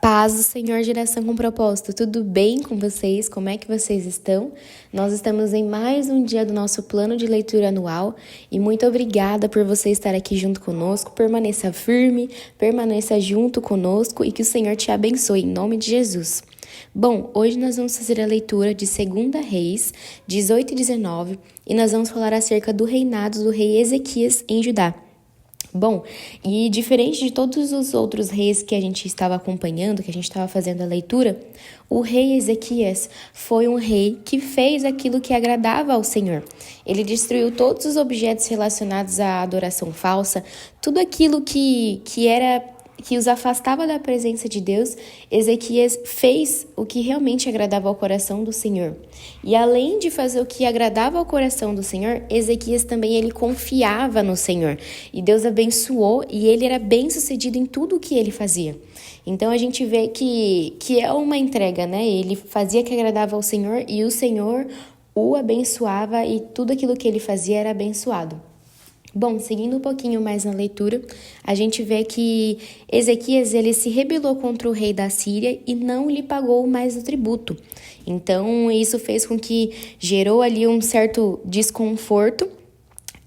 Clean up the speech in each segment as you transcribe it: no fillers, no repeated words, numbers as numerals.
Paz do Senhor, geração com propósito. Tudo bem com vocês? Como é que vocês estão? Nós estamos em mais um dia do nosso plano de leitura anual e muito obrigada por você estar aqui junto conosco. Permaneça firme, permaneça junto conosco e que o Senhor te abençoe em nome de Jesus. Bom, hoje nós vamos fazer a leitura de 2 Reis 18 e 19 e nós vamos falar acerca do reinado do rei Ezequias em Judá. Bom, e diferente de todos os outros reis que a gente estava acompanhando, que a gente estava fazendo a leitura, o rei Ezequias foi um rei que fez aquilo que agradava ao Senhor. Ele destruiu todos os objetos relacionados à adoração falsa, tudo aquilo que os afastava da presença de Deus. Ezequias fez o que realmente agradava ao coração do Senhor. E além de fazer o que agradava ao coração do Senhor, Ezequias também ele confiava no Senhor. E Deus abençoou e ele era bem-sucedido em tudo o que ele fazia. Então a gente vê que é uma entrega, né? Ele fazia o que agradava ao Senhor e o Senhor o abençoava e tudo aquilo que ele fazia era abençoado. Bom, seguindo um pouquinho mais na leitura, a gente vê que Ezequias ele se rebelou contra o rei da Síria e não lhe pagou mais o tributo. Então, isso fez com que gerou ali um certo desconforto.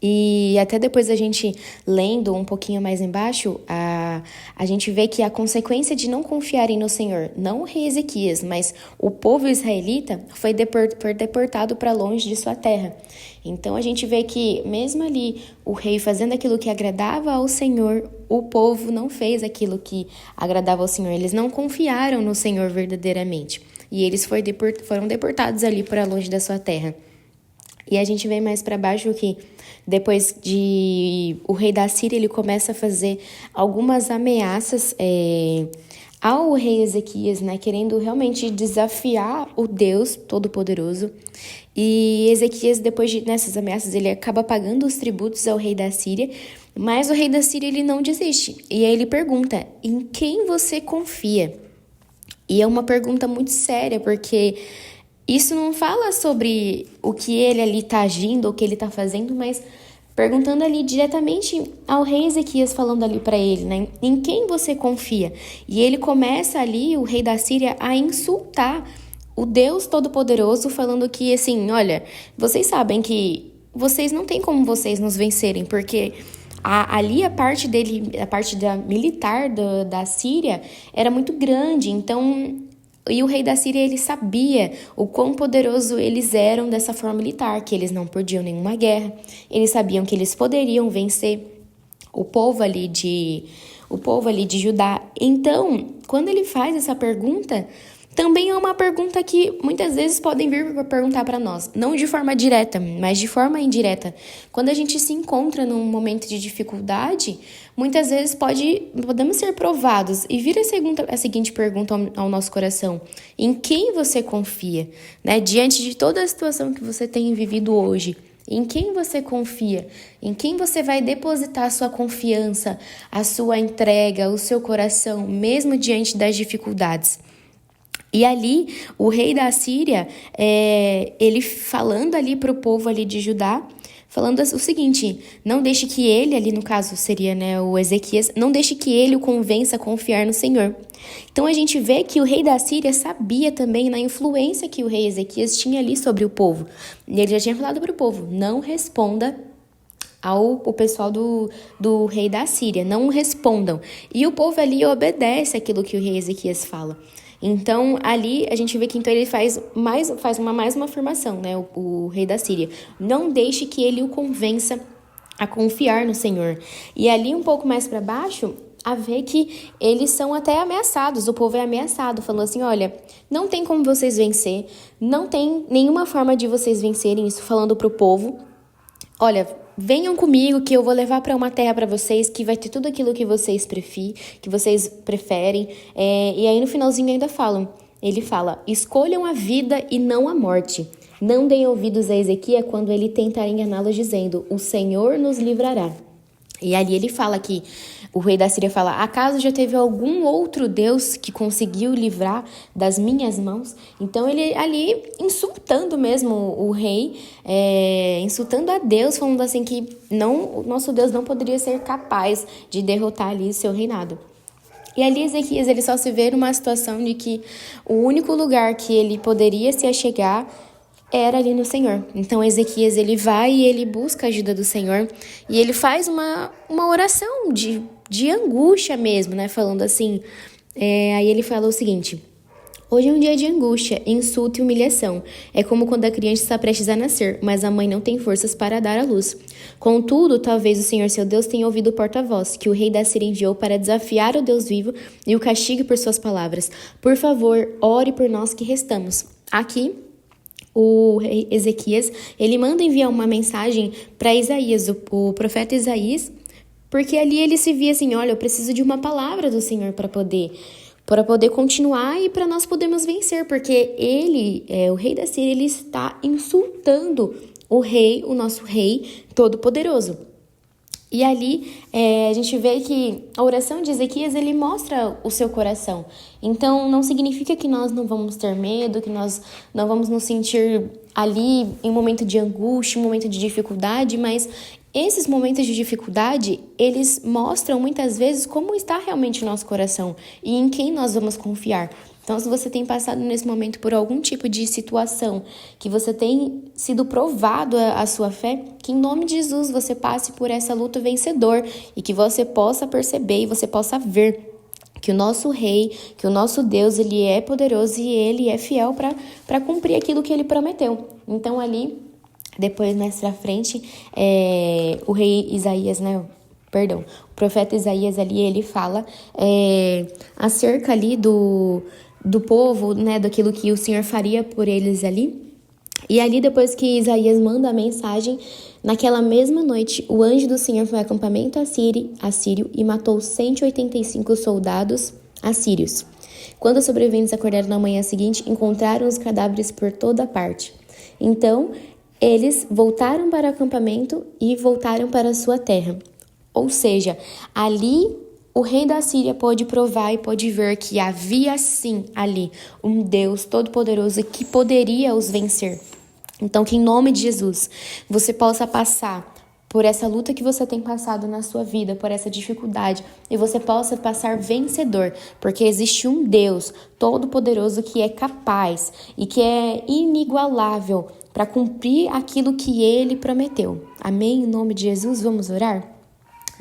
E até depois a gente lendo um pouquinho mais embaixo, a gente vê que a consequência de não confiarem no Senhor, não o rei Ezequias, mas o povo israelita, foi deportado para longe de sua terra. Então a gente vê que mesmo ali o rei fazendo aquilo que agradava ao Senhor, o povo não fez aquilo que agradava ao Senhor. Eles não confiaram no Senhor verdadeiramente. E eles foram deportados ali para longe da sua terra. E a gente vê mais para baixo que depois de o rei da Síria, ele começa a fazer algumas ameaças ao rei Ezequias, né, querendo realmente desafiar o Deus Todo-Poderoso. E Ezequias, nessas ameaças, ele acaba pagando os tributos ao rei da Síria, mas o rei da Síria ele não desiste. E aí ele pergunta, em quem você confia? E é uma pergunta muito séria, porque isso não fala sobre o que ele ali está agindo, o que ele está fazendo, mas perguntando ali diretamente ao rei Ezequias, falando ali para ele, né? Em quem você confia? E ele começa ali, o rei da Síria, a insultar o Deus Todo-Poderoso, falando que, assim, olha, vocês sabem que vocês não têm como vocês nos vencerem, porque ali a parte da militar da Síria era muito grande, então. E o rei da Síria, ele sabia o quão poderoso eles eram dessa forma militar, que eles não perdiam nenhuma guerra. Eles sabiam que eles poderiam vencer o povo ali de Judá. Então, quando ele faz essa pergunta, também é uma pergunta que muitas vezes podem vir para perguntar para nós. Não de forma direta, mas de forma indireta. Quando a gente se encontra num momento de dificuldade, muitas vezes podemos ser provados. E vir a seguinte pergunta ao nosso coração. Em quem você confia? Né? Diante de toda a situação que você tem vivido hoje, em quem você confia? Em quem você vai depositar a sua confiança, a sua entrega, o seu coração, mesmo diante das dificuldades? E ali, o rei da Síria, ele falando ali para o povo ali de Judá, falando o seguinte, não deixe que ele, ali no caso seria, né, o Ezequias, não deixe que ele o convença a confiar no Senhor. Então a gente vê que o rei da Síria sabia também na influência que o rei Ezequias tinha ali sobre o povo. E ele já tinha falado para o povo, não responda o pessoal do rei da Síria, não respondam. E o povo ali obedece aquilo que o rei Ezequias fala. Então, ali a gente vê que então ele faz mais uma afirmação, né? O rei da Síria. Não deixe que ele o convença a confiar no Senhor. E ali um pouco mais para baixo, a ver que eles são até ameaçados, o povo é ameaçado, falando assim, olha, não tem como vocês vencer, não tem nenhuma forma de vocês vencerem, isso falando pro povo. Olha, venham comigo que eu vou levar para uma terra para vocês que vai ter tudo aquilo que vocês preferem. E aí no finalzinho ainda ele fala, escolham a vida e não a morte. Não deem ouvidos a Ezequias quando ele tentar enganá-los dizendo, o Senhor nos livrará. E ali ele fala que, o rei da Síria fala, acaso já teve algum outro Deus que conseguiu livrar das minhas mãos? Então ele ali insultando mesmo o rei, insultando a Deus, falando assim que o nosso Deus não poderia ser capaz de derrotar ali seu reinado. E ali Ezequias ele só se vê numa situação de que o único lugar que ele poderia se achegar era ali no Senhor. Então Ezequias ele vai e ele busca a ajuda do Senhor e ele faz uma oração de angústia mesmo, né? Falando assim, aí ele fala o seguinte: hoje é um dia de angústia, insulto e humilhação. É como quando a criança está prestes a nascer, mas a mãe não tem forças para dar à luz. Contudo, talvez o Senhor seu Deus tenha ouvido o porta-voz, que o rei da Síria enviou para desafiar o Deus vivo e o castigue por suas palavras. Por favor, ore por nós que restamos. Aqui, o rei Ezequias, ele manda enviar uma mensagem para Isaías, o profeta Isaías, porque ali ele se via assim, olha, eu preciso de uma palavra do Senhor para poder continuar e para nós podermos vencer, porque ele, o rei da Síria, ele está insultando o nosso rei todo-poderoso. E ali a gente vê que a oração de Ezequias, ele mostra o seu coração. Então, não significa que nós não vamos ter medo, que nós não vamos nos sentir ali em um momento de angústia, um momento de dificuldade, mas esses momentos de dificuldade, eles mostram muitas vezes como está realmente o nosso coração e em quem nós vamos confiar. Então, se você tem passado nesse momento por algum tipo de situação, que você tem sido provado a sua fé, que em nome de Jesus você passe por essa luta vencedor e que você possa perceber e você possa ver que o nosso rei, que o nosso Deus, ele é poderoso e ele é fiel para cumprir aquilo que ele prometeu. Então, ali, depois, mais pra frente, o rei Isaías, o profeta Isaías ali, ele fala acerca ali do povo, daquilo que o Senhor faria por eles ali. E ali, depois que Isaías manda a mensagem, naquela mesma noite, o anjo do Senhor foi ao acampamento assírio e matou 185 soldados assírios. Quando os sobreviventes acordaram na manhã seguinte, encontraram os cadáveres por toda parte. Então, eles voltaram para o acampamento e voltaram para a sua terra. Ou seja, ali o rei da Síria pôde provar e pôde ver que havia sim ali um Deus todo-poderoso que poderia os vencer. Então, que em nome de Jesus você possa passar por essa luta que você tem passado na sua vida, por essa dificuldade, e você possa passar vencedor, porque existe um Deus todo-poderoso que é capaz e que é inigualável para cumprir aquilo que Ele prometeu. Amém? Em nome de Jesus, vamos orar?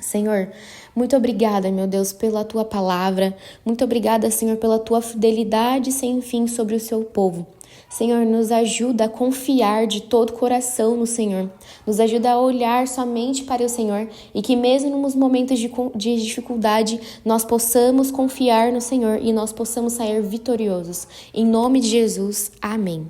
Senhor, muito obrigada, meu Deus, pela Tua palavra. Muito obrigada, Senhor, pela Tua fidelidade sem fim sobre o Seu povo. Senhor, nos ajuda a confiar de todo o coração no Senhor. Nos ajuda a olhar somente para o Senhor e que mesmo nos momentos de dificuldade nós possamos confiar no Senhor e nós possamos sair vitoriosos. Em nome de Jesus, amém.